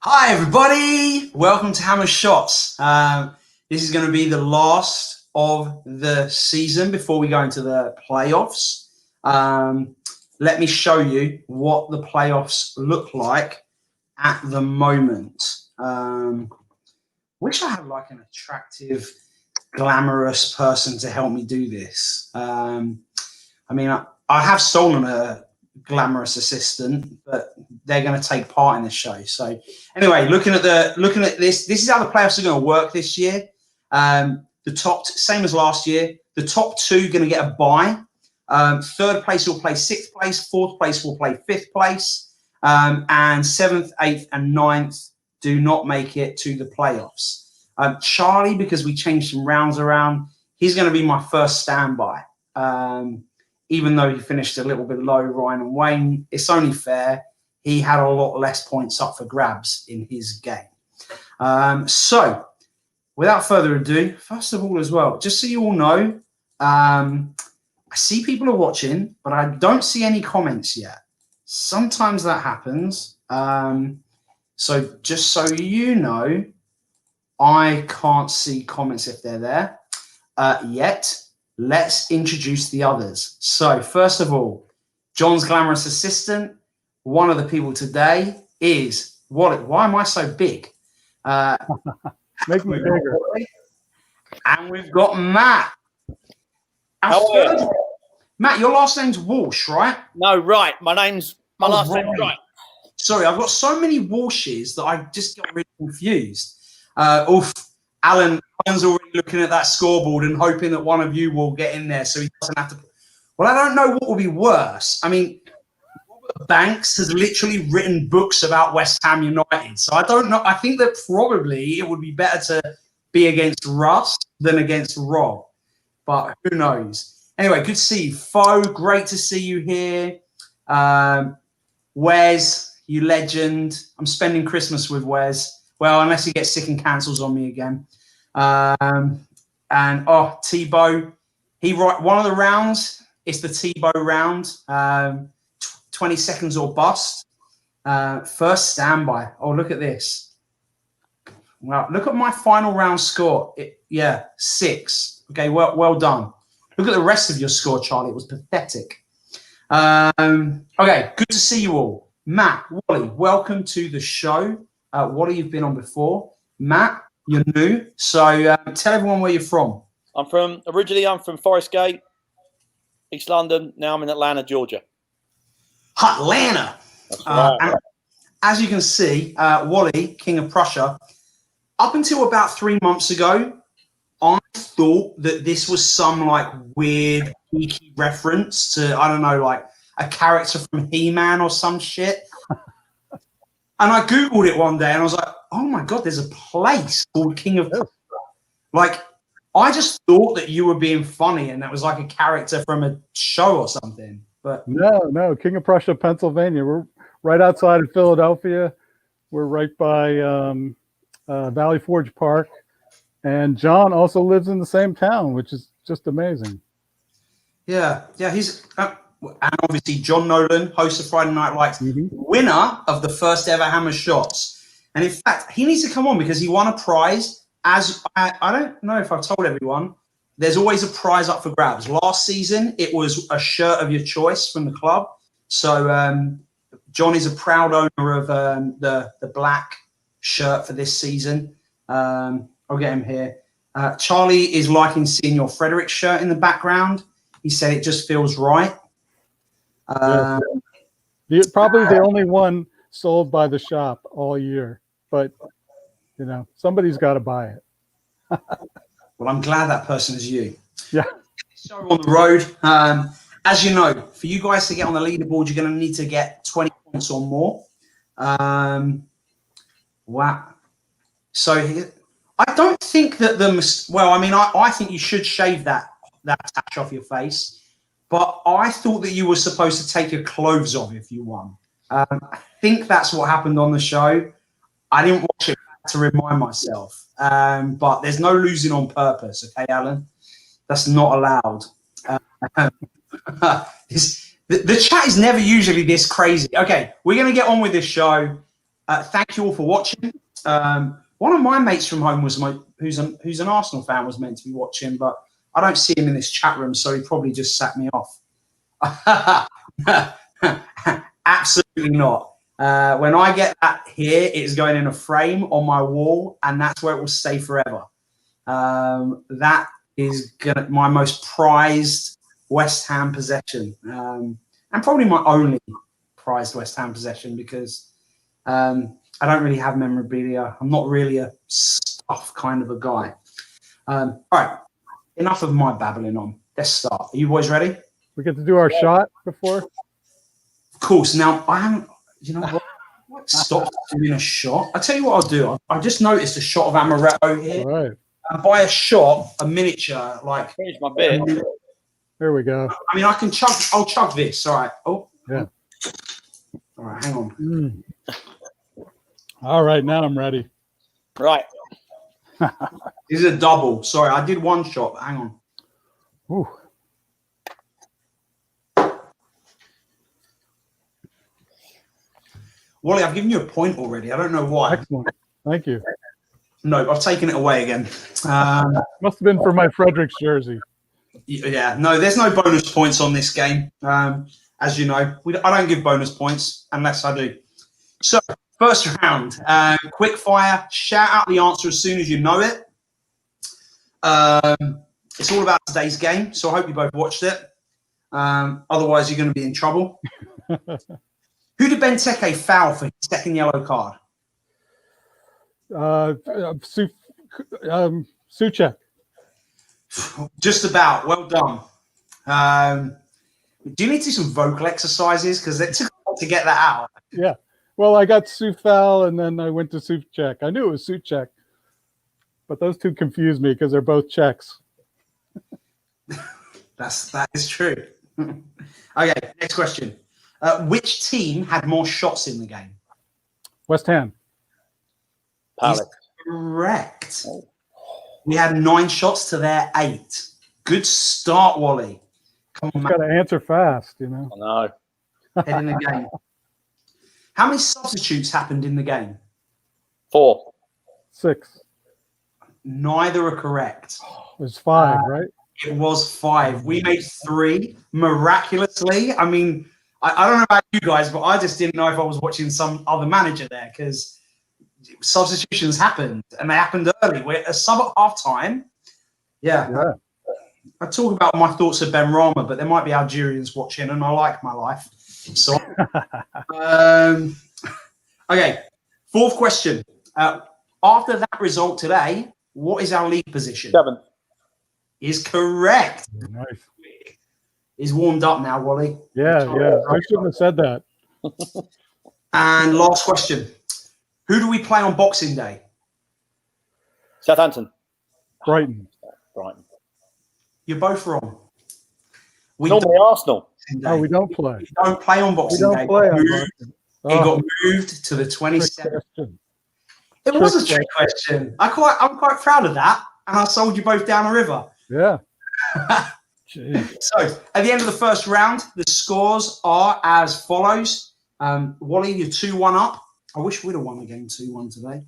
Hi, everybody. Welcome to Hammer Shots. This is going to be the last of the season before we go into the playoffs. Let me show you what the playoffs look like at the moment. Wish I had like an attractive, glamorous person to help me do this. I have stolen a glamorous assistant, but they're going to take part in the show. So anyway, looking at this is how the playoffs are going to work this year. The top, same as last year, the top two going to get a bye. Third place will play sixth place, fourth place will play fifth place, and seventh, eighth, and ninth do not make it to the playoffs. Charlie, because we changed some rounds around, he's going to be my first standby. Even though he finished a little bit low, Ryan and Wayne, it's only fair. He had a lot less points up for grabs in his game. So, without further ado, first of all as well, just so you all know, I see people are watching, but I don't see any comments yet. Sometimes that happens. So, just so you know, I can't see comments if they're there yet. Let's introduce the others. So, first of all, John's glamorous assistant. One of the people today is Wally. Why am I so big? Make me bigger. And we've got Matt. Matt, your last name's Walsh, right? No, right. My last name's right. Sorry, I've got so many Walshes that I just got really confused. Alan's already looking at that scoreboard and hoping that one of you will get in there so he doesn't have to. Well, I don't know what will be worse. I mean, Robert Banks has literally written books about West Ham United. So I don't know. I think that probably it would be better to be against Russ than against Rob. But who knows? Anyway, good to see you. Fo, great to see you here. Wes, you legend. I'm spending Christmas with Wes. Well, unless he gets sick and cancels on me again. Tebow, he wrote one of the rounds. It's the Tebow round. 20 seconds or bust. First standby. Oh, look at this. Well, look at my final round score. 6. Okay, well done. Look at the rest of your score, Charlie. It was pathetic. Okay, good to see you all. Matt, Wally, welcome to the show. Wally, you've been on before. Matt, you're new. So tell everyone where you're from. Originally I'm from Forest Gate, East London. Now I'm in Atlanta, Georgia. Atlanta. Right. As you can see, Wally, King of Prussia, up until about 3 months ago, I thought that this was some like weird, geeky reference to, I don't know, like a character from He-Man or some shit. And I Googled it one day and I was like, oh my God, there's a place called King of Prussia. Like, I just thought that you were being funny and that was like a character from a show or something. But No, King of Prussia, Pennsylvania. We're right outside of Philadelphia. We're right by Valley Forge Park. And John also lives in the same town, which is just amazing. Yeah, he's... and obviously John Nolan, host of Friday Night Lights, winner of the first ever Hammer Shots. And in fact, he needs to come on because he won a prize. As I don't know if I've told everyone, there's always a prize up for grabs. Last season, it was a shirt of your choice from the club. So John is a proud owner of the black shirt for this season. I'll get him here. Charlie is liking seeing your Frederick shirt in the background. He said it just feels right. Probably the only one sold by the shop all year, but somebody's got to buy it. Well, I'm glad that person is you. Yeah. So on the road, as you know, for you guys to get on the leaderboard, you're going to need to get 20 points or more. Wow. So I don't think that I think you should shave that tash off your face. But I thought that you were supposed to take your clothes off if you won. I think that's what happened on the show. I didn't watch it to remind myself. But there's no losing on purpose, okay, Alan? That's not allowed. The chat is never usually this crazy. Okay, we're going to get on with this show. Thank you all for watching. One of my mates from home who's an Arsenal fan was meant to be watching, but I don't see him in this chat room, so he probably just sacked me off. Absolutely not. When I get that here, it's going in a frame on my wall, and that's where it will stay forever. That is my most prized West Ham possession, and probably my only prized West Ham possession, because I don't really have memorabilia. I'm not really a stuff kind of a guy. All right, enough of my babbling on. Let's start. Are you boys ready? We get to do our shot before? Of course. Now, I haven't, you know what? Stop doing a shot. I'll tell you what I'll do. I just noticed a shot of amaretto here. All right. And by a shot, a miniature, like... Finish my beer. There we go. I mean, I'll chug this. All right. Oh. Yeah. All right, hang on. All right, now I'm ready. Right. This is a double. Sorry, I did one shot. Hang on. Ooh. Wally, I've given you a point already. I don't know why. Excellent. Thank you. No, I've taken it away again. Must have been for my Fredericks jersey. Yeah, no, there's no bonus points on this game. As you know, I don't give bonus points unless I do. So, first round, quick fire. Shout out the answer as soon as you know it. It's all about today's game, so I hope you both watched it. Otherwise, you're going to be in trouble. Who did Benteke foul for his second yellow card? Suchek. Just about. Well done. Do you need to do some vocal exercises? Because it took a lot to get that out. Yeah. Well, I got Sufal, and then I went to Suchek. I knew it was Suchek, but those two confused me because they're both Czechs. That is true. Okay, next question. Which team had more shots in the game? West Ham. Palace. Correct. We had 9 shots to their 8. Good start, Wally. Come on, Got to answer fast, you know. I know. head in the game. How many substitutes happened in the game? 4. 6. Neither are correct. It was 5, right? It was 5. We made 3 miraculously. I mean, I don't know about you guys, but I just didn't know if I was watching some other manager there, because substitutions happened, and they happened early. We're a sub at half time. Yeah. I talk about my thoughts of Ben Rama, but there might be Algerians watching, and I like my life. So, okay. 4th question. After that result today, what is our league position? 7th. Is correct. Nice. He's warmed up now, Wally. Yeah. I shouldn't have said that. And last question. Who do we play on Boxing Day? Southampton. Brighton. You're both wrong. Normally Arsenal. Oh, we don't play. We don't play on Boxing Day. It got moved to the 27th. It was a trick question. I'm quite proud of that. And I sold you both down the river. Yeah. So, at the end of the first round, the scores are as follows. Wally, you're 2-1 up. I wish we'd have won the game 2-1 today.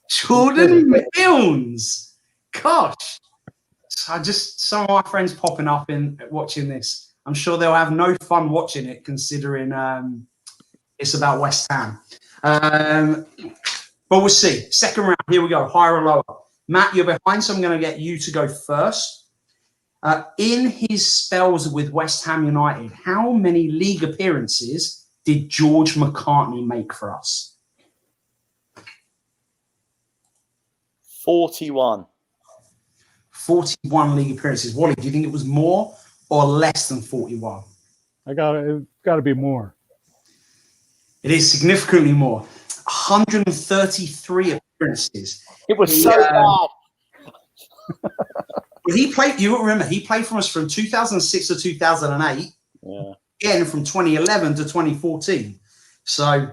Jordan Milnes. Gosh. Some of my friends popping up and watching this. I'm sure they'll have no fun watching it, considering it's about West Ham. But we'll see. Second round, here we go. Higher or lower. Matt, you're behind, so I'm going to get you to go first. In his spells with West Ham United, how many league appearances did George McCartney make for us? 41. 41 league appearances. Wally, do you think it was more or less than 41? It's got to be more. It is significantly more. 133 appearances. It was so bad. He played. You remember he played for us from 2006 to 2008. Yeah. Again, from 2011 to 2014. So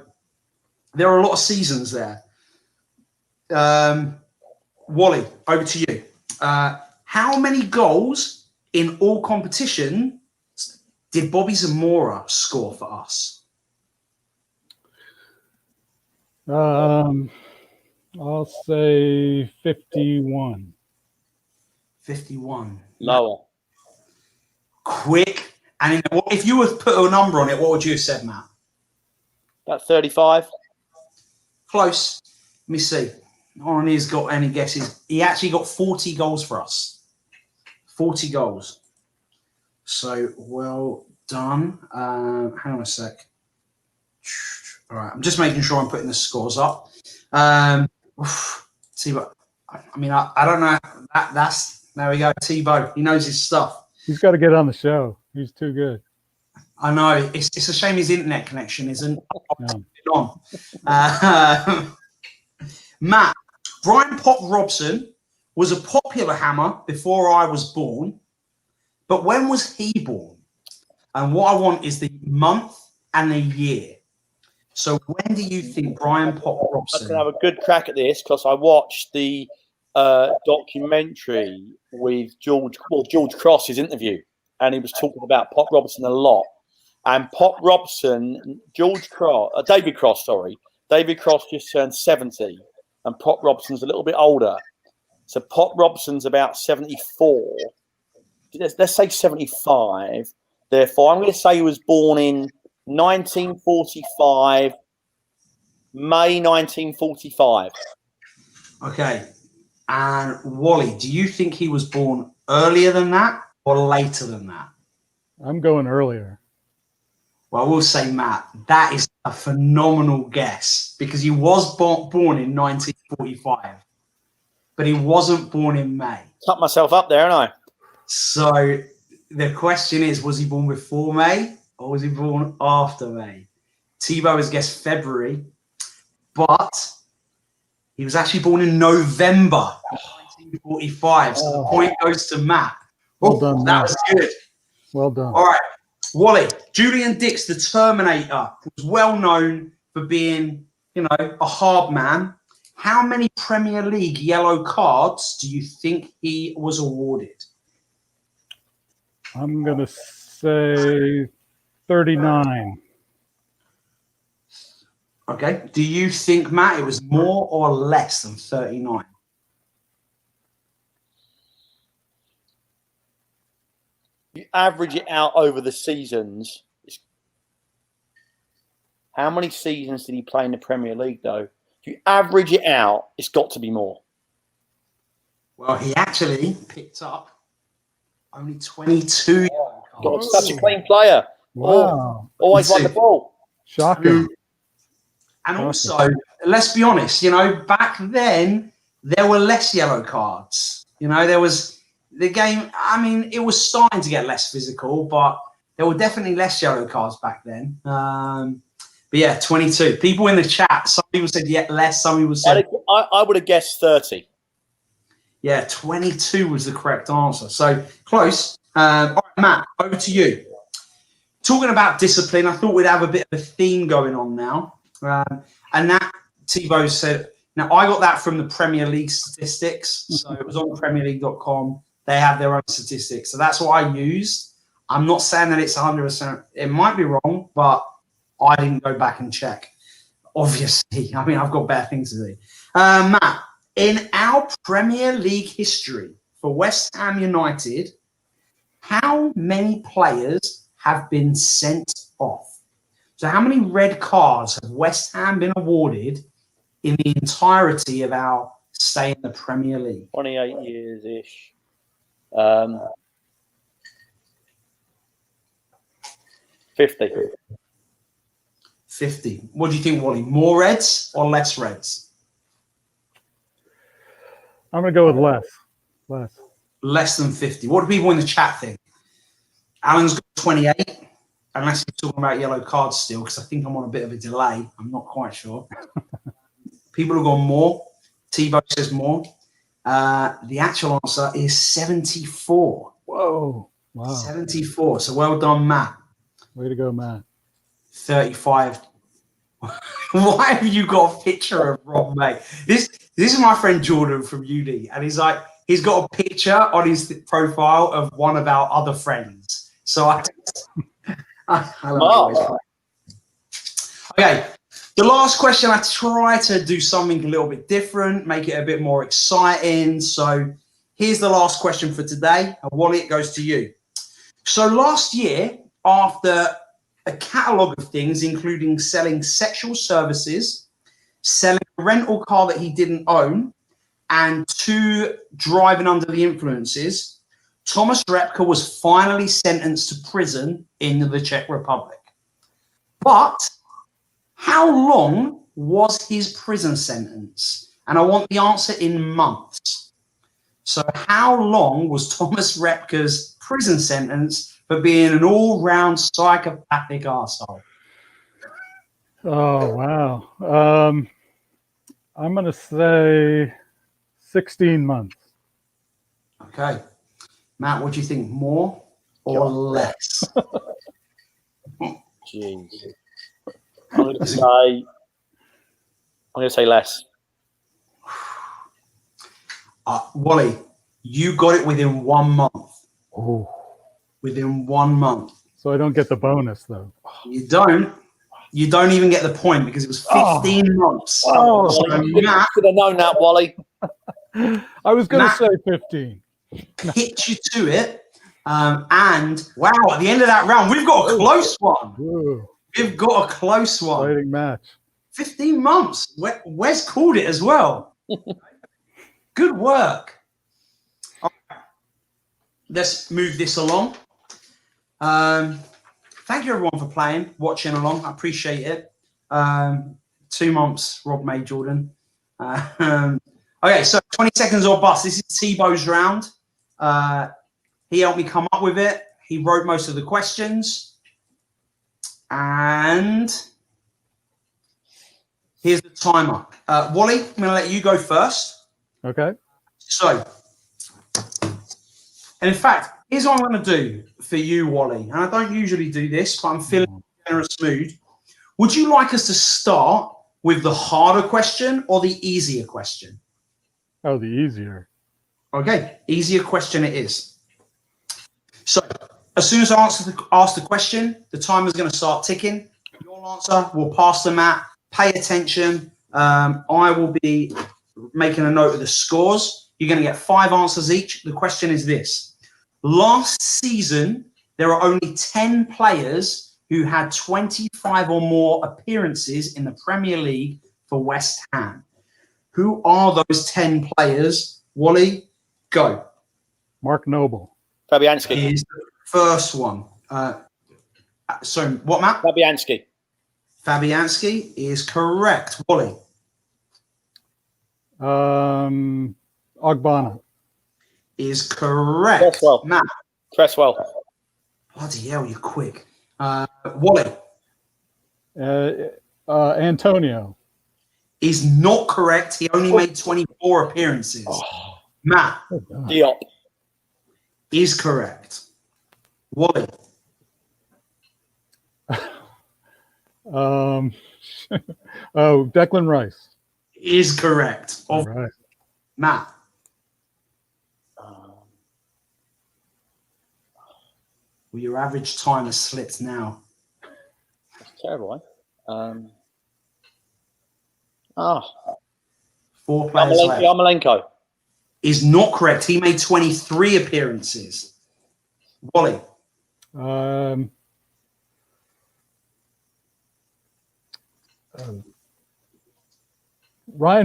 there are a lot of seasons there. Wally, over to you. How many goals in all competition did Bobby Zamora score for us? I'll say 51. 51. Lower. Quick. And if you were to put a number on it, what would you have said, Matt? About 35. Close. Let me see. No one here's got any guesses. He actually got 40 goals for us. 40 goals. So, well done. Hang on a sec. All right. I'm just making sure I'm putting the scores up. Tebow. I mean, I don't know. There we go. Tebow. He knows his stuff. He's got to get on the show. He's too good. I know. It's a shame his internet connection isn't on. Matt, Brian Pop Robson was a popular hammer before I was born, but when was he born? And what I want is the month and the year. So when do you think Brian Pop Robson? I can have a good crack at this because I watched the documentary with George Cross's interview, and he was talking about Pop Robson a lot. And Pop Robson, David Cross just turned 70, and Pop Robson's a little bit older. So Pop Robson's about 74. Let's say 75. Therefore, I'm going to say he was born in 1945, May 1945. Okay. And Wally, do you think he was born earlier than that or later than that? I'm going earlier. Well, I will say, Matt, that is a phenomenal guess because he was born in 1945, but he wasn't born in May. Cut myself up there, haven't I? So the question is, was he born before May or was he born after May? Tebow has guessed February, but he was actually born in November 1945. So the point goes to Matt. Well done, that Matt. was good. Well done. All right. Wally, Julian Dix, the Terminator, was well known for being, a hard man. How many Premier League yellow cards do you think he was awarded? I'm going to say 39. Okay. Do you think, Matt, it was more or less than 39? You average it out over the seasons. How many seasons did he play in the Premier League, though? If you average it out, it's got to be more. Well, he actually picked up only 22. God, such a clean player. Wow. Always won the ball. Shocking. And also, let's be honest, back then, there were less yellow cards. There was the game. I mean, it was starting to get less physical, but there were definitely less yellow cards back then. But yeah, 22. People in the chat, some people said less, some people said... I would have guessed 30. Yeah, 22 was the correct answer. So close. All right, Matt, over to you. Talking about discipline, I thought we'd have a bit of a theme going on now. And that, Tebow said... Now, I got that from the Premier League statistics. So it was on PremierLeague.com. They have their own statistics. So that's what I used. I'm not saying that it's 100%. It might be wrong, but I didn't go back and check. Obviously. I mean, I've got better things to do. Matt, in our Premier League history for West Ham United, how many players have been sent off? So how many red cards have West Ham been awarded in the entirety of our stay in the Premier League? 28 years-ish. 50. 50. What do you think, Wally? More reds or less reds? I'm going to go with less. Less than 50. What do people in the chat think? Alan's got 28, unless you're talking about yellow cards still, because I think I'm on a bit of a delay. I'm not quite sure. People have gone more. Tebow says more. The actual answer is 74. Whoa. Wow. 74. So well done, Matt. Way to go, Matt. 35. Why have you got a picture of Rob May? This is my friend Jordan from uni, and he's got a picture on his profile of one of our other friends. So I don't know. Okay, The last question, I try to do something a little bit different, make it a bit more exciting. So here's the last question for today. Wally, it goes to you. So last year, after a catalogue of things, including selling sexual services, selling a rental car that he didn't own, and 2 driving under the influences, Thomas Repka was finally sentenced to prison in the Czech Republic. But how long was his prison sentence? And I want the answer in months. So how long was Thomas Repka's prison sentence for being an all-round psychopathic arsehole? Oh, wow. I'm going to say 16 months. Okay. Matt, what do you think? More or less? Jeez. I'm going to say less. Wally, you got it within 1 month. Oh. Within 1 month. So I don't get the bonus, though. You don't. You don't even get the point because it was 15 months. Oh, so Matt, should have known that, Wally. I was going to say 15. Hit you to it. And wow, at the end of that round, we've got a close one. Whoa. We've got a close one. Exciting match. 15 months. Wes called it as well. Good work. All right. Let's move this along. Thank you, everyone, for playing, watching along. I appreciate it. 2 months, Rob May Jordan. Okay, so 20 seconds or bust. This is Tebow's round. He helped me come up with it. He wrote most of the questions. And here's the timer. Wally, I'm going to let you go first. Okay. So, and in fact, here's what I'm going to do for you, Wally. And I don't usually do this, but I'm feeling in a generous mood. Would you like us to start with the harder question or the easier question? Oh, the easier. Okay, easier question it is. So, as soon as I ask the question, the timer's going to start ticking. Your answer will pass to Matt. Pay attention. I will be making a note of the scores. You're going to get 5 answers each. The question is this. Last season, there are only 10 players who had 25 or more appearances in the Premier League for West Ham. Who are those 10 players? Wally, go. Mark Noble. Fabianski. Is the first one. So, what, Matt? Fabianski. Fabianski is correct. Wally. Ogbonna. Is correct. Cresswell. Matt. Cresswell. Bloody hell, you're quick. Wally. Antonio. Is not correct. He only made 24 appearances. Matt. Diop. Is correct. Wally. Declan Rice. Is correct. All right. Matt. Well, your average time has slipped now. That's terrible, eh? 4 players left. Yarmolenko. Is not correct. He made 23 appearances. Wally. Ryan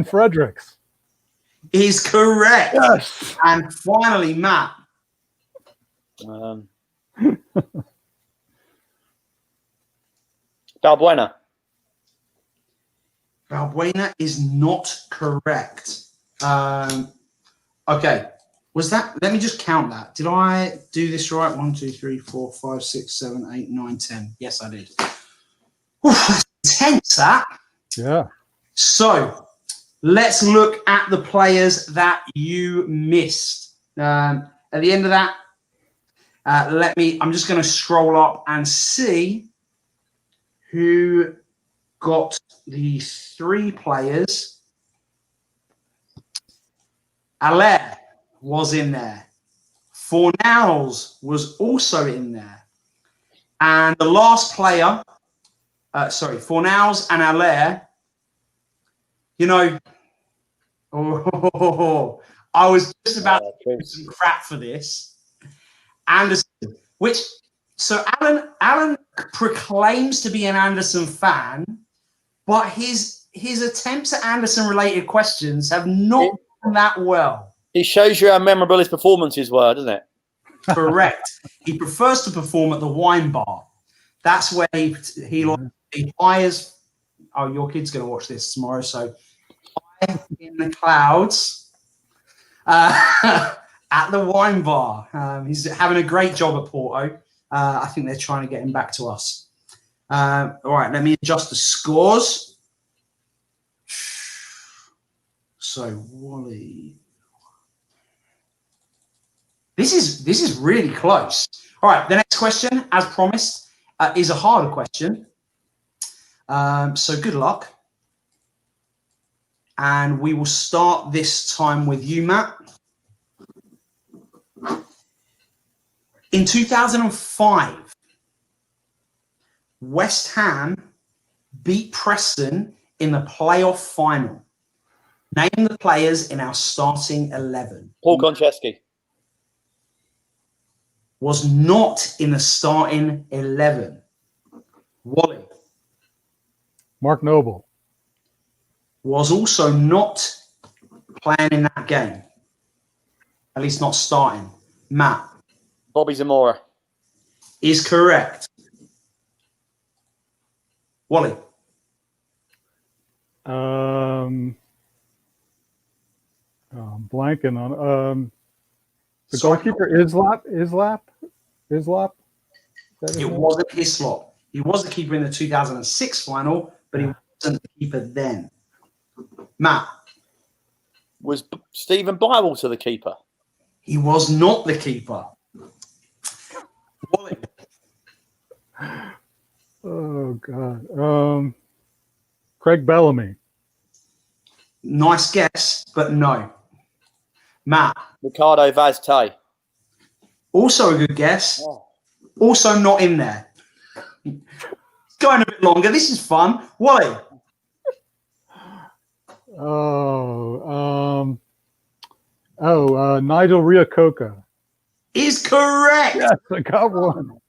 Fredericks. Is correct. Yes. And finally, Matt. Balbuena. Balbuena is not correct. Okay. Was that? Let me just count that. Did I do this right? 1, 2, 3, 4, 5, 6, 7, 8, 9, 10. Yes, I did. Oof, that's intense, that. Yeah. So let's look at the players that you missed. At the end of that, I'm just going to scroll up and see who got the 3 players. Allaire was in there. Fornals was also in there. And the last player Fornals and Allaire. You know, I was just about to give some crap for this. Anderson, Alan proclaims to be an Anderson fan, but his attempts at Anderson-related questions have not done that well. It shows you how memorable his performances were, doesn't it? Correct. He prefers to perform at the wine bar. That's where he hires. Oh, your kid's going to watch this tomorrow, so in the clouds at the wine bar. He's having a great job at Porto. I think they're trying to get him back to us. All right, let me adjust the scores. So Wally, this is really close. All right, the next question, as promised, is a harder question. So good luck. And we will start this time with you, Matt. In 2005, West Ham beat Preston in the playoff final. Name the players in our starting 11. Paul Konchesky. Was not in the starting 11. Wally. Mark Noble. Was also not playing in that game. At least not starting. Matt. Bobby Zamora. Is correct. Wally. I'm blanking on the goalkeeper Islap. It wasn't Hislop. He was the keeper in the 2006 final, but he wasn't the keeper then. Matt. Was Stephen Bywater the keeper? He was not the keeper. Wally. Oh God. Craig Bellamy. Nice guess, but no. Matt. Ricardo Vaz-Tay. Also a good guess. Oh. Also not in there. Going a bit longer. This is fun. Wally. Nigel Reo-Coker. Is correct. Yes, I got one.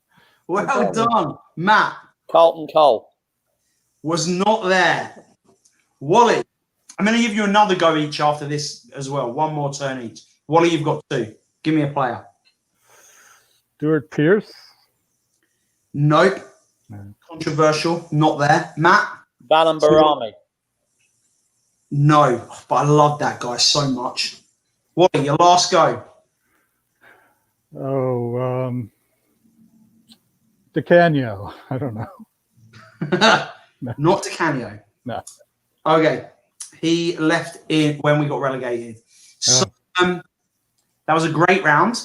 Well done. Matt. Carlton Cole. Was not there. Wally. I'm going to give you another go each after this as well. One more turn each. Wally, you've got two. Give me a player. Stuart Pearce. Nope. No. Controversial. Not there. Matt. Balan Barami. No, but I love that guy so much. Wally, your last go. DeCanio. I don't know. No. Not DeCanio. No. Okay. He left in when we got relegated. So that was a great round.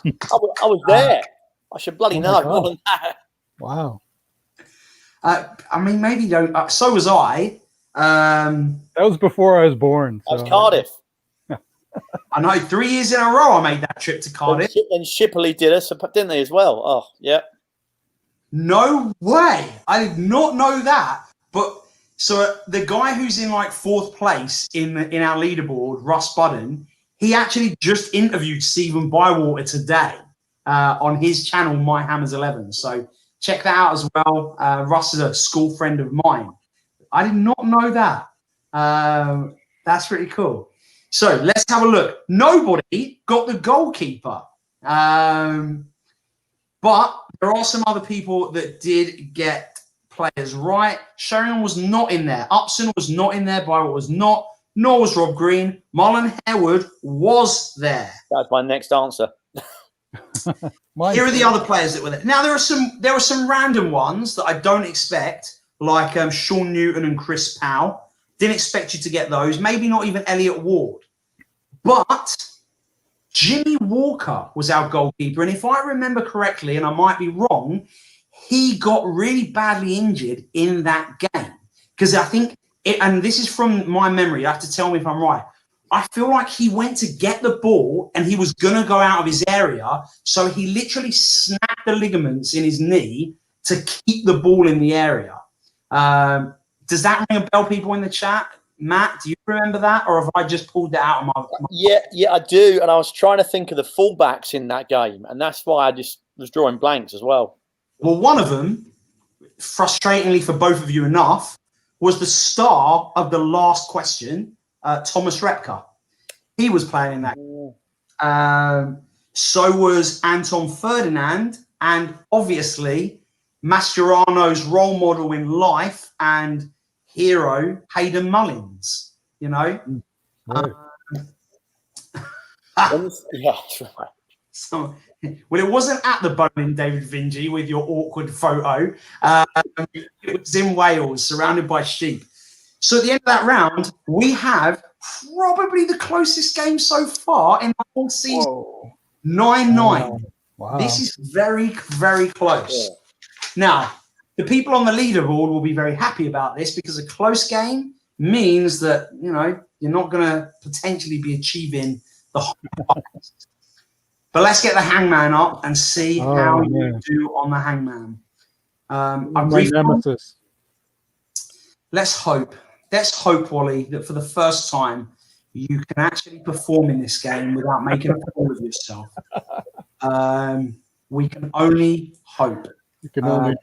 I was there. I should bloody know. More than that. Wow. I mean, maybe don't. So was I. That was before I was born. So. That was Cardiff. I know 3 years in a row I made that trip to Cardiff. And Shipley did us, didn't they, as well? Oh, yeah. No way. I did not know that. But so the guy who's in like 4th place in our leaderboard, Russ Budden, he actually just interviewed Stephen Bywater today on his channel, My Hammers 11. So check that out as well. Russ is a school friend of mine. I did not know that. That's pretty cool. So let's have a look. Nobody got the goalkeeper. But there are some other people that did get players right. Sheringham was not in there. Upson was not in there. Bywater was not. Nor was Rob Green. Marlon Harewood was there. That's my next answer. Here are the other players that were there. Now there were some random ones that I don't expect, like Sean Newton and Chris Powell. Didn't expect you to get those. Maybe not even Elliot Ward. But Jimmy Walker was our goalkeeper. And if I remember correctly, and I might be wrong, he got really badly injured in that game. Because I think, and this is from my memory, you have to tell me if I'm right. I feel like he went to get the ball and he was going to go out of his area. So he literally snapped the ligaments in his knee to keep the ball in the area. Does that ring a bell, people in the chat? Matt, do you remember that, or have I just pulled it out of my... Yeah, I do. And I was trying to think of the fullbacks in that game, and that's why I just was drawing blanks as well. Well, one of them, frustratingly for both of you enough, was the star of the last question, Thomas Repka. He was playing in that. So was Anton Ferdinand, and obviously Mascherano's role model in life and hero, Hayden Mullins. You know? Right. Yeah, that's right. So, well, it wasn't at the Bowling, David Vinci, with your awkward photo. It was in Wales, surrounded by sheep. So at the end of that round, we have probably the closest game so far in the whole season. 9-9. Wow. This is very, very close. Yeah. Now, the people on the leaderboard will be very happy about this because a close game means that, you know, you're not going to potentially be achieving the highest. But let's get the hangman up and see how you do on the hangman. My nemesis. Let's hope, Wally, that for the first time you can actually perform in this game without making a fool of yourself. We can only hope. You can only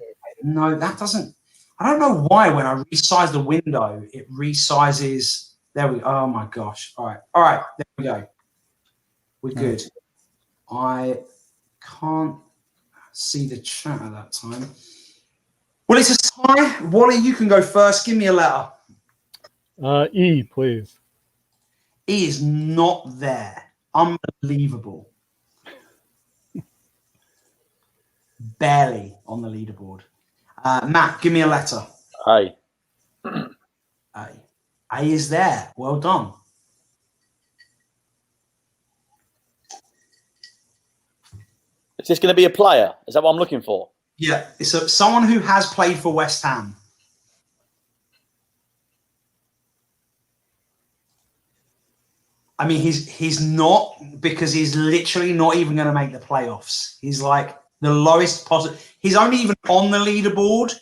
no, that doesn't. I don't know why when I resize the window, it resizes. There we go. Oh my gosh. All right. There we go. We're good. I can't see the chat at that time. Well, it's a tie. Wally, you can go first. Give me a letter. E, please. E is not there. Unbelievable. Barely on the leaderboard. Matt, give me a letter. A. A. A is there. Well done. Is this going to be a player? Is that what I'm looking for? Yeah, it's someone who has played for West Ham. I mean, he's not, because he's literally not even going to make the playoffs. He's like the lowest possible. He's only even on the leaderboard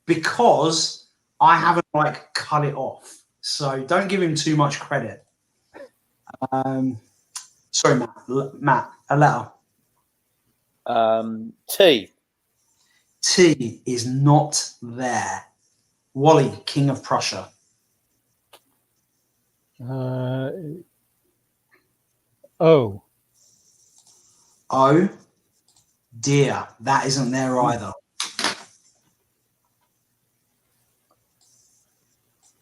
because I haven't like cut it off. So don't give him too much credit. Sorry, Matt, a letter. T. T is not there. Wally, King of Prussia. O. O. Dear, that isn't there either.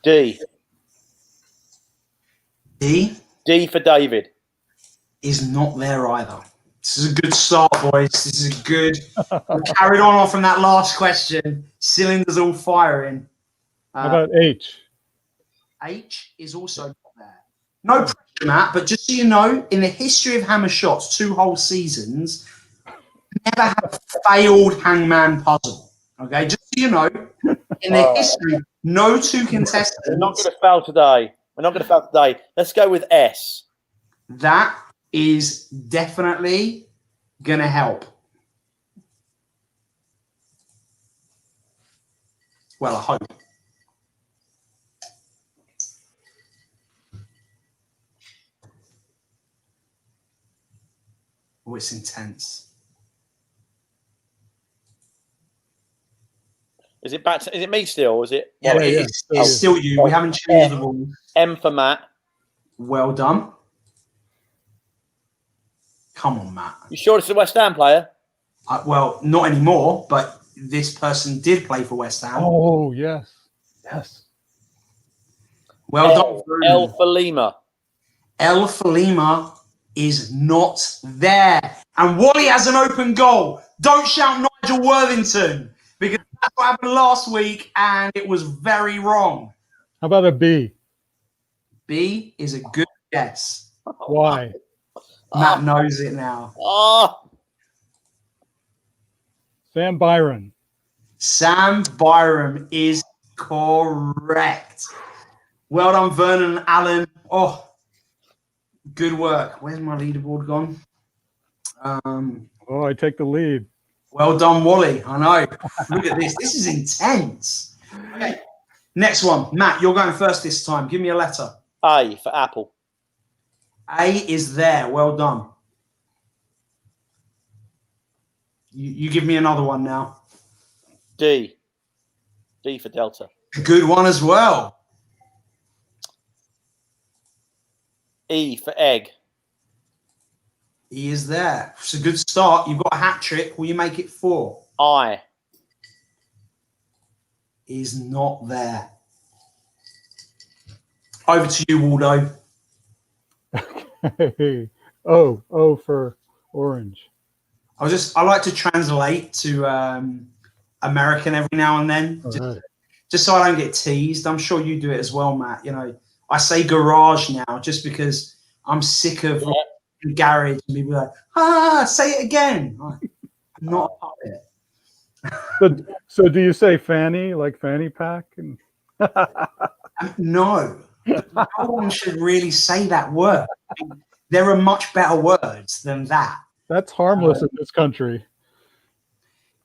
D. D. D for David. Is not there either. This is a good start, boys. This is a good. We carried on from that last question. Cylinders all firing. How about H? H is also not there. No pressure, Matt, but just so you know, in the history of Hammer Shots, 2 whole seasons, never had a failed hangman puzzle. Okay, just so you know, in the history, no 2 contestants. We're not going to fail today. Let's go with S. That is definitely going to help. Well, I hope. Oh, it's intense. Is it back? Is it me still? Or is it? Yeah, it's still you. We haven't changed the rules. M for Matt. Well done. Come on, Matt. You sure it's a West Ham player? Well, not anymore, but this person did play for West Ham. Oh, yes. Yes. Well done. L for Lima. L for Lima is not there. And Wally has an open goal. Don't shout Nigel Worthington, because that's what happened last week, and it was very wrong. How about a B? B is a good guess. Why? Matt knows it now. Sam Byron. Sam Byron is correct. Well done, Vernon and Alan. Oh, good work. Where's my leaderboard gone? I take the lead. Well done, Wally. I know. Look at this. This is intense. Okay. Next one. Matt, you're going first this time. Give me a letter. A for apple. A is there. Well done. You give me another one now. D. D for Delta. Good one as well. E for egg. E is there. It's a good start. You've got a hat trick. Will you make it 4? I. Is not there. Over to you, Waldo. Okay. O for orange. I like to translate to American every now and then, just so I don't get teased. I'm sure you do it as well, Matt. You know, I say garage now just because I'm sick of garage and people are like, say it again. I'm not a puppet. So do you say fanny, like fanny pack? And No. No one should really say that word. There are much better words than that. that's harmless in this country.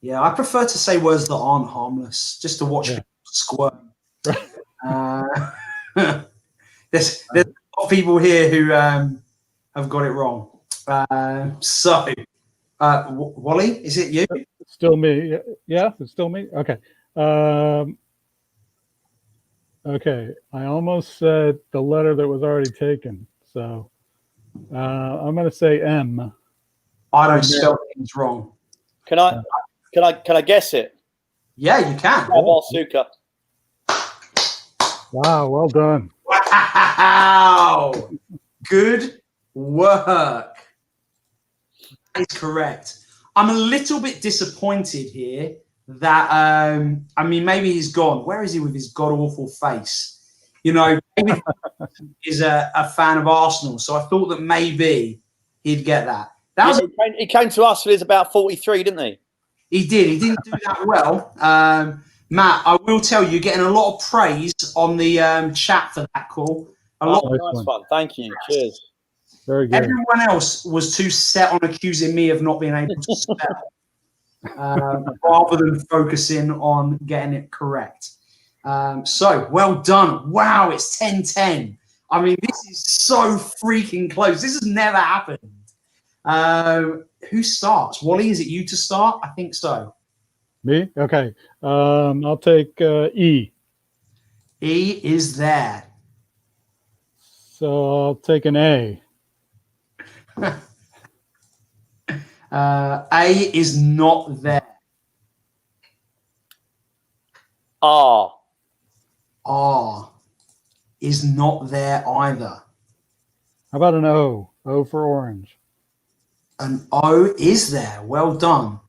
Yeah, I prefer to say words that aren't harmless, just to watch people squirm. There's a lot of people here who have got it wrong. Wally, is it you? It's still me. Yeah, it's still me. Okay. Okay. I almost said the letter that was already taken. So I'm going to say M. I don't spell things wrong. Can I guess it? Yeah, you can. Suka. Wow, well done. Wow. Good work. That is correct. I'm a little bit disappointed here that, I mean, maybe he's gone. Where is he with his god-awful face? You know, David is a fan of Arsenal, so I thought that maybe he'd get that. He came to us when he was about 43, didn't he? He did. He didn't do that well. Matt, I will tell you, you're getting a lot of praise on the chat for that call. Nice one. Thank you. Cheers. Very good. Everyone else was too set on accusing me of not being able to spell, rather than focusing on getting it correct. So, well done. Wow, it's 10-10. I mean, this is so freaking close. This has never happened. Who starts? Wally, is it you to start? I think so. Me? Okay. I'll take E. E is there. So I'll take an A. A is not there. R. R is not there either. How about an O? O for orange. An O is there. Well done.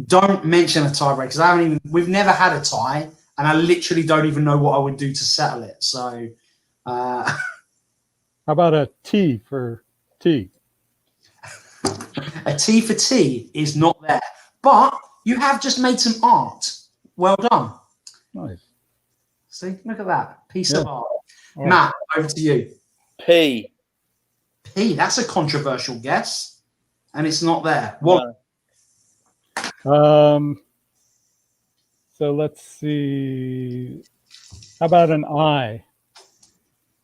Don't mention a tiebreak because we've never had a tie, and I literally don't even know what I would do to settle it. So, how about a T for T? A T for T is not there, but you have just made some art. Well done. Nice. See, look at that piece of art. All Matt, over to you. P. P. That's a controversial guess, and it's not there. What? So let's see. How about an I?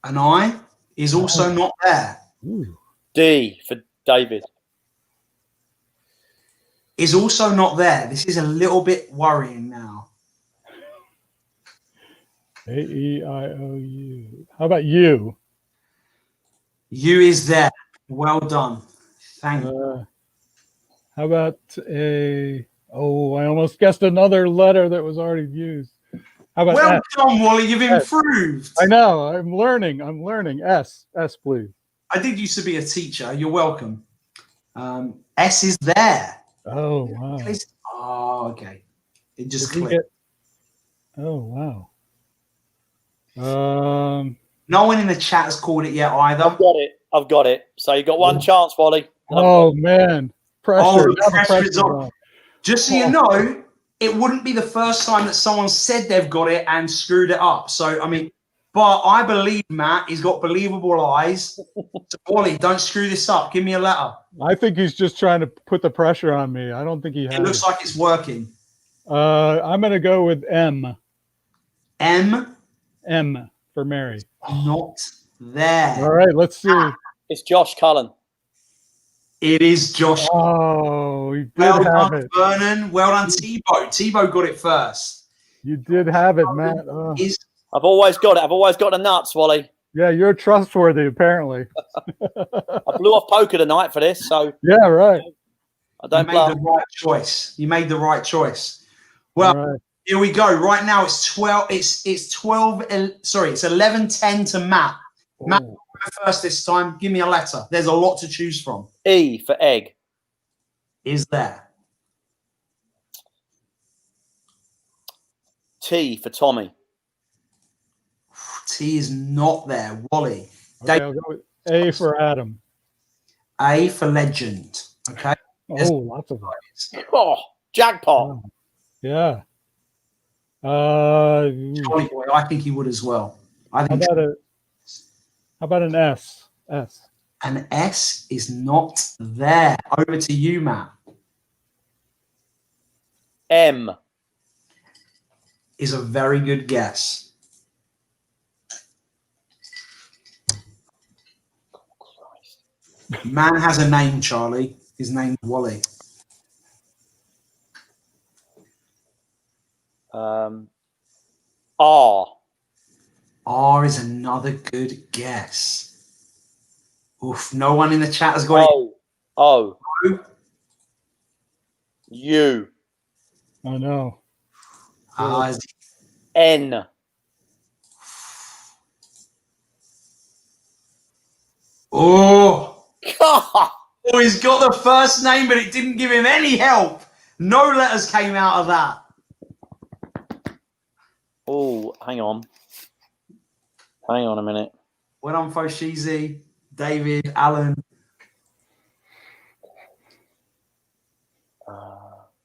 An I is also not there. Ooh. D for David. Is also not there. This is a little bit worrying now. A-E-I-O-U. How about U? U is there. Well done. Thank you. How about a... Oh, I almost guessed another letter that was already used. How about Well S? done, Wally. You've improved. I know. I'm learning. S, please. I did used to be a teacher. You're welcome. S is there. Oh, wow. Oh, okay. It just Did we clicked. Oh, wow. No one in the chat has called it yet either. I've got it. So you got one chance, Wally. Oh, man. Pressure. Oh, the Now the pressure is pressure's on. Just so you know, it wouldn't be the first time that someone said they've got it and screwed it up. So, I mean, But I believe Matt. He's got believable eyes. So, Wally, don't screw this up. Give me a letter. I think he's just trying to put the pressure on me. I don't think he has. It looks like it's working. I'm going to go with M. M. M for Mary. Not there. All right, let's see. It's Josh Cullen. It is Josh. Oh, you did Well have done, it. Vernon. Well done, Tebow. Tebow got it first. You did have it, Matt. Oh. I've always got it. I've always got the nuts, Wally. Yeah, you're trustworthy, apparently. I blew off poker tonight for this, so Yeah, right. I don't You made bluff. the right choice. You made the right choice. Well, All right. here we go. Right now it's 12. It's 12. Sorry, it's 11:10 to Matt. Matt, Ooh. first this time. Give me a letter. There's a lot to choose from. E for egg. Is there? T for Tommy. T is not there. Wally. Okay, I'll go with A for Adam. A for legend. Okay. Oh, lots of them. Oh, jackpot. Oh, yeah. Jolly boy, I think he would as well. I How think about an S? S. an S is not there. Over to you, Matt. M. Is a very good guess. Man has a name, Charlie. His name's Wally. R. R is another good guess. Oof, no one in the chat has got it. O. O. U. I know. N. Oh, God. oh, he's got the first name, but it didn't give him any help. No letters came out of that. Oh, hang on. Hang on a minute. Well done, Foshizi, David, Alan.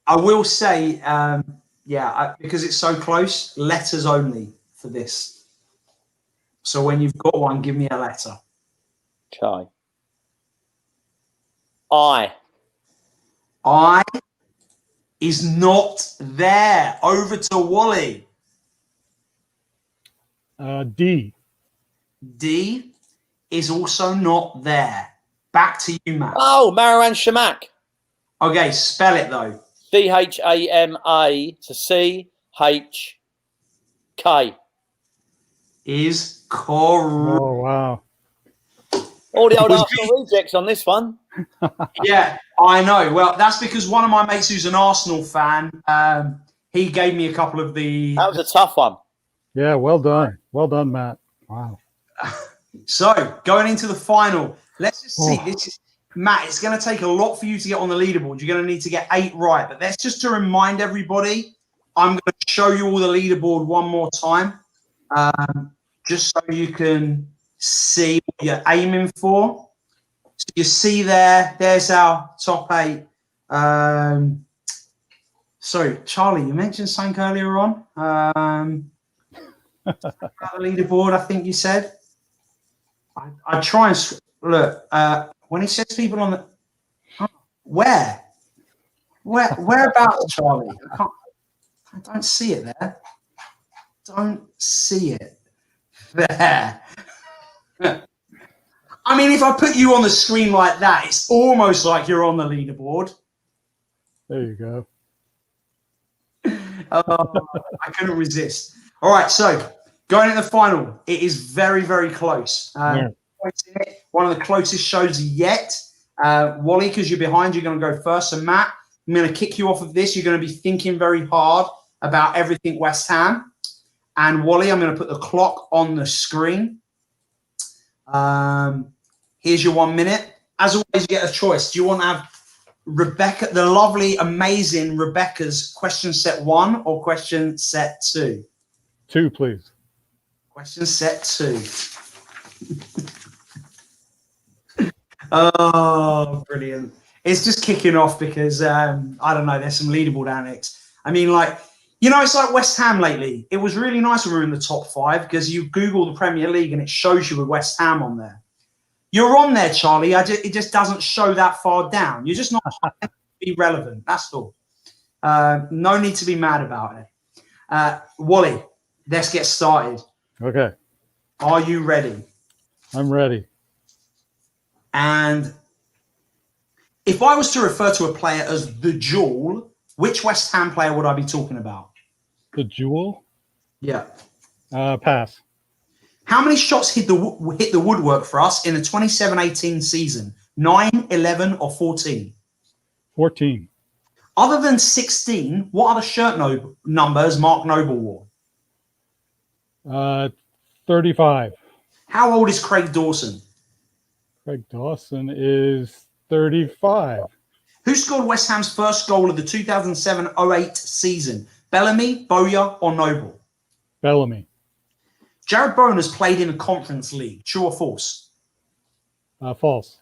I will say, because it's so close, letters only for this. So when you've got one, give me a letter. Okay. I. I is not there. Over to Wally. D. D is also not there. Back to you, Matt. Oh, Marouane Chamakh. Okay, spell it though. CHAMA to CHK. Is correct. Oh, wow. All the old Was Arsenal rejects on this one. Yeah, I know. Well, that's because one of my mates who's an Arsenal fan, he gave me a couple of the... That was a tough one. Yeah, well done. Well done, Matt. Wow. So, going into the final, let's just see. Oh. This is Matt, it's going to take a lot for you to get on the leaderboard. You're going to need to get 8 right. But that's just to remind everybody, I'm going to show you all the leaderboard one more time, just so you can see what you're aiming for. So you see there's our top 8. Sorry, Charlie, you mentioned something earlier on. About the leaderboard, I think you said. I try and look when he says people on the whereabouts, Charlie? I don't see it there. Don't see it there. I mean, if I put you on the screen like that, it's almost like you're on the leaderboard. There you go. I couldn't resist. All right, so going into the final, it is very, very close. One of the closest shows yet. Wally, because you're behind, you're going to go first. So, Matt, I'm going to kick you off of this. You're going to be thinking very hard about everything West Ham. And, Wally, I'm going to put the clock on the screen. Here's your 1 minute. As always, you get a choice. Do you want to have Rebecca, the lovely, amazing Rebecca's question set 1 or question set 2? 2, please. Question set 2. Oh, brilliant. It's just kicking off because, I don't know, there's some leaderboard annex. I mean, like, You know, it's like West Ham lately. It was really nice when we were in the top 5 because you Google the Premier League and it shows you with West Ham on there. You're on there, Charlie. It just doesn't show that far down. You're just not be relevant. That's all. No need to be mad about it. Wally, let's get started. Okay. Are you ready? I'm ready. And if I was to refer to a player as the Jewel, which West Ham player would I be talking about? The Jewel? Yeah. Pass. How many shots hit the woodwork for us in the 27-18 season? 9, 11, or 14? 14. Other than 16, what other shirt numbers Mark Noble wore? 35. How old is Craig Dawson? Craig Dawson is 35. Who scored West Ham's first goal of the 2007-08 season? Bellamy, Bowyer, or Noble? Bellamy. Jared Bowen has played in a conference league. True or false? False.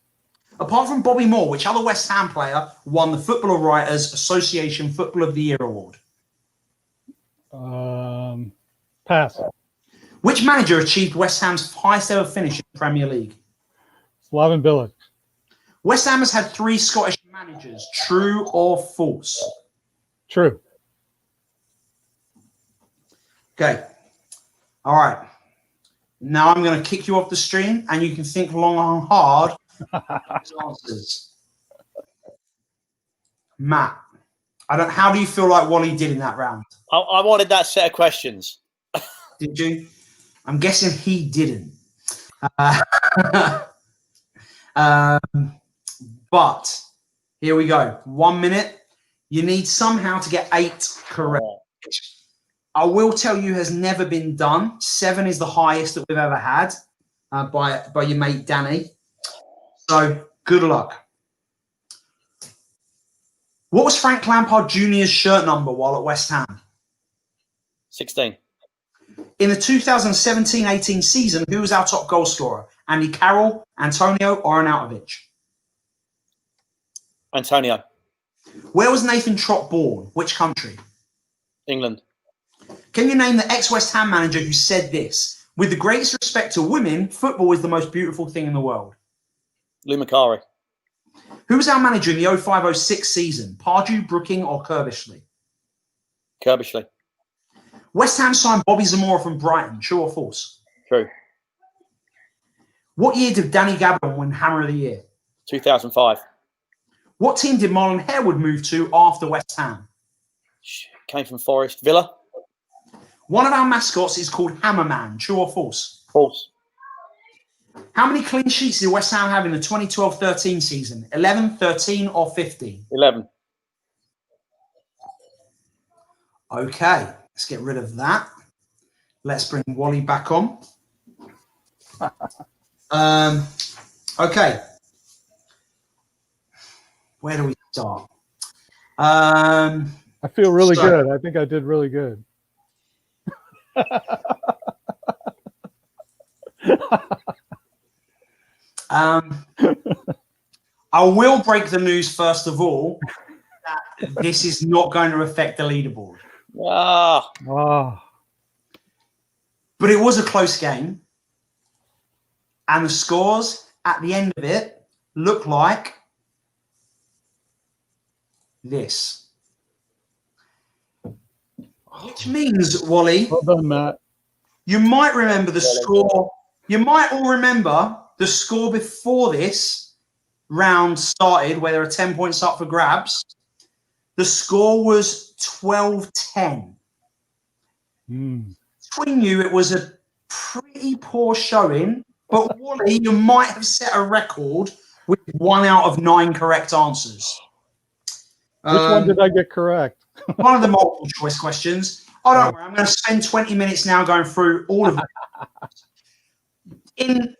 Apart from Bobby Moore, which other West Ham player won the Footballer Writers Association Football of the Year award? Pass. Which manager achieved West Ham's highest ever finish in the Premier League? Slaven Bilic. West Ham has had 3 Scottish managers. True or false? True. Okay. All right. Now I'm going to kick you off the stream, and you can think long and hard. Answers. Matt, how do you feel like Wally did in that round? I wanted that set of questions. Did you? I'm guessing he didn't. But here we go. 1 minute. You need somehow to get 8 correct. I will tell you has never been done. 7 is the highest that we've ever had by your mate Danny. So good luck. What was Frank Lampard Jr.'s shirt number while at West Ham? 16. In the 2017-18 season, who was our top goal scorer? Andy Carroll, Antonio, or Arnautovic? Antonio. Where was Nathan Trott born? Which country? England. Can you name the ex-West Ham manager who said this? With the greatest respect to women, football is the most beautiful thing in the world. Lou Macari. Who was our manager in the 05-06 season? Pardew, Brooking, or Kirbishley? Kirbishley. West Ham signed Bobby Zamora from Brighton. True or false? True. What year did Danny Gabon win Hammer of the Year? 2005. What team did Marlon Harewood move to after West Ham? Came from Forest. Villa. One of our mascots is called Hammerman. True or false? False. How many clean sheets did West Ham have in the 2012-13 season? 11, 13, or 15? 11. Okay, let's get rid of that. Let's bring Wally back on. Okay. Where do we start? I feel really good. I think I did really good. I will break the news first of all that this is not going to affect the leaderboard. But it was a close game, and the scores at the end of it look like this. Which means, Wally, well done, Matt. You might remember the score. You might all remember the score before this round started, where there are 10 points up for grabs. The score was 12-10. Between you, it was a pretty poor showing. But Wally, you might have set a record with 1 out of 9 correct answers. Which one did I get correct? One of the multiple choice questions. Oh, don't worry. I'm going to spend 20 minutes now going through all of it.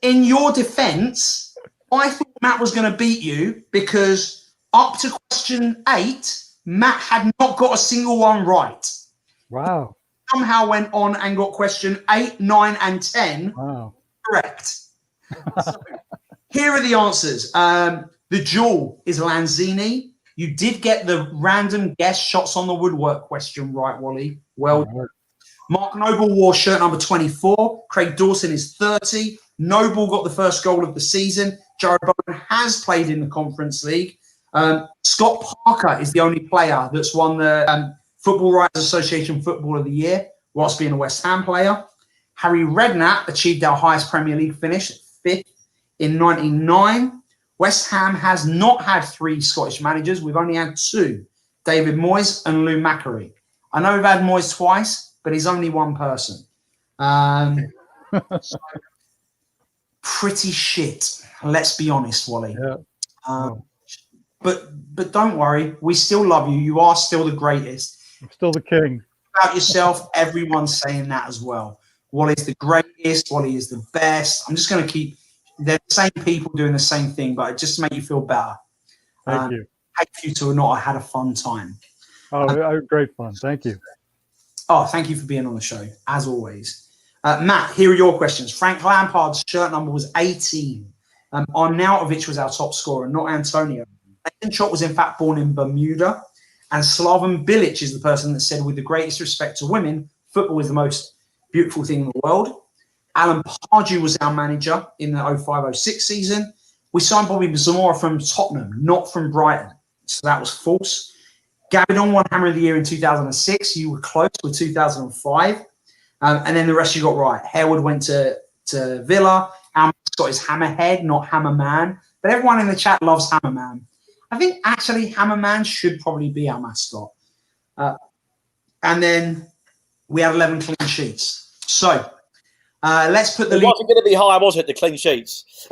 In your defense, I thought Matt was going to beat you because up to question 8, Matt had not got a single one right. Wow. Somehow went on and got question 8, 9, and 10 correct. So, here are the answers. The Jewel is Lanzini. You did get the random guess shots on the woodwork question right, Wally. Well done. Mark Noble wore shirt number 24. Craig Dawson is 30. Noble got the first goal of the season. Jared Bowen has played in the Conference League. Scott Parker is the only player that's won the Football Writers Association Football of the Year whilst being a West Ham player. Harry Redknapp achieved our highest Premier League finish, 5th in 99. West Ham has not had 3 Scottish managers. We've only had 2, David Moyes and Lou Macquarie. I know we've had Moyes twice, but he's only one person. So pretty shit. Let's be honest, Wally. Yeah. But don't worry, we still love you. You are still the greatest. I'm still the king. About yourself, everyone's saying that as well. Wally's the greatest. Wally is the best. I'm just going to keep. They're the same people doing the same thing, but just to make you feel better. Thank you. Hate for you to not have had a fun time. Oh, great fun. Thank you. Oh, thank you for being on the show, as always. Matt, here are your questions. Frank Lampard's shirt number was 18. Arnautovic was our top scorer, not Antonio. Nathan Chott was, in fact, born in Bermuda. And Slaven Bilic is the person that said, with the greatest respect to women, football is the most beautiful thing in the world. Alan Pardew was our manager in the 05-06 season. We signed Bobby Zamora from Tottenham, not from Brighton. So that was false. Gabidon won Hammer of the Year in 2006. You were close with 2005. And then the rest you got right. Harewood went to Villa. Our mascot is Hammerhead, not Hammerman. But everyone in the chat loves Hammerman. I think actually Hammerman should probably be our mascot. And then we had 11 clean sheets. So let's put the... It wasn't going to be high, was it, the clean sheets?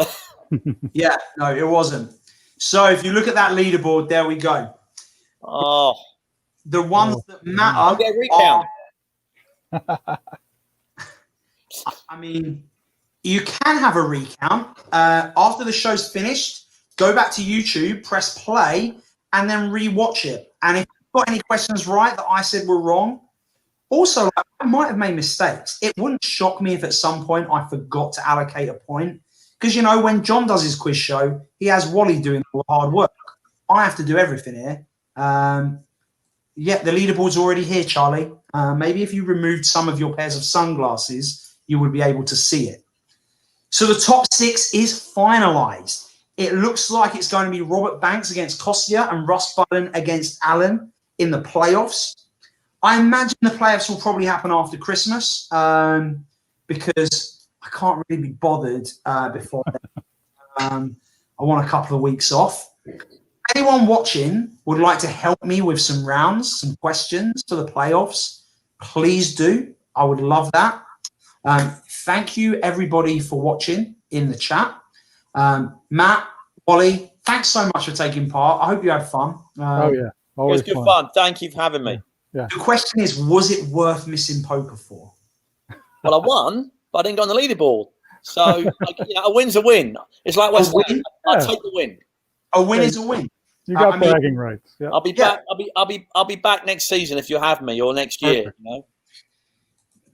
Yeah, no, it wasn't. So if you look at that leaderboard, there we go. Oh. The ones that matter... I'll get a recount. I mean, you can have a recount. After the show's finished, go back to YouTube, press play, and then re-watch it. And if you've got any questions right that I said were wrong, also, I might have made mistakes. It wouldn't shock me if at some point I forgot to allocate a point. Because, you know, when John does his quiz show, he has Wally doing all the hard work. I have to do everything here. Yeah, the leaderboard's already here, Charlie. Maybe if you removed some of your pairs of sunglasses, you would be able to see it. So the top 6 is finalised. It looks like it's going to be Robert Banks against Kostia and Russ Budden against Allen in the playoffs. I imagine the playoffs will probably happen after Christmas because I can't really be bothered before then. I want a couple of weeks off. Anyone watching would like to help me with some rounds, some questions for the playoffs, please do. I would love that. Thank you, everybody, for watching in the chat. Matt, Wally, thanks so much for taking part. I hope you had fun. Oh, yeah. Always it was good fun. Thank you for having me. Yeah. The question is, was it worth missing poker for? Well, I won, but I didn't go on the leaderboard. So, a win's a win. It's like West Ham. I'll take the win. A win is a win. You got bragging rights. Yeah. I'll be back. I'll be back next season if you have me, or next year. Perfect. You know?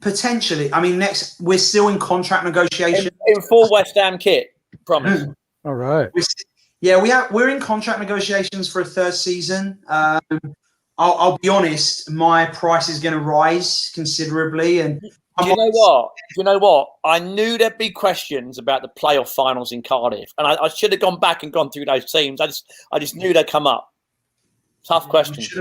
Potentially. I mean, we're still in contract negotiation. In full West Ham kit, promise. All right. We're in contract negotiations for a 3rd season. I'll be honest, my price is going to rise considerably. And you know what? I knew there'd be questions about the playoff finals in Cardiff, and I should have gone back and gone through those teams. I just knew they'd come up. Tough questions.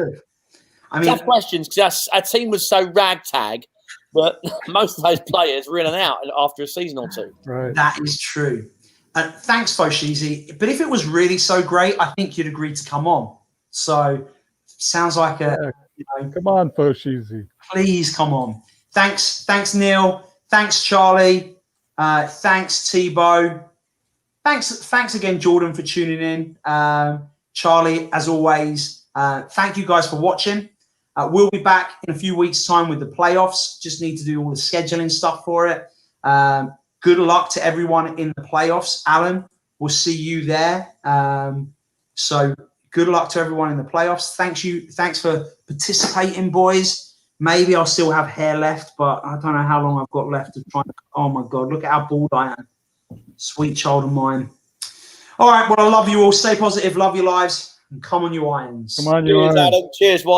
Tough questions because our team was so ragtag that most of those players were in and out after a season or two. Right. That is true. Thanks, Foshizi. But if it was really so great, I think you'd agree to come on. So sounds like come on, Foshizi. Please come on. Thanks, Neil. Thanks, Charlie. Thanks, Tebow. Thanks again, Jordan, for tuning in. Charlie, as always, thank you guys for watching. We'll be back in a few weeks' time with the playoffs. Just need to do all the scheduling stuff for it. Good luck to everyone in the playoffs. Alan, we'll see you there. So good luck to everyone in the playoffs. Thanks for participating, boys. Maybe I'll still have hair left, but I don't know how long I've got left to try. Oh, my God. Look at how bald I am. Sweet child of mine. All right. Well, I love you all. Stay positive. Love your lives. And come on, you irons. Come on, you Cheers, Irons. Adam. Cheers,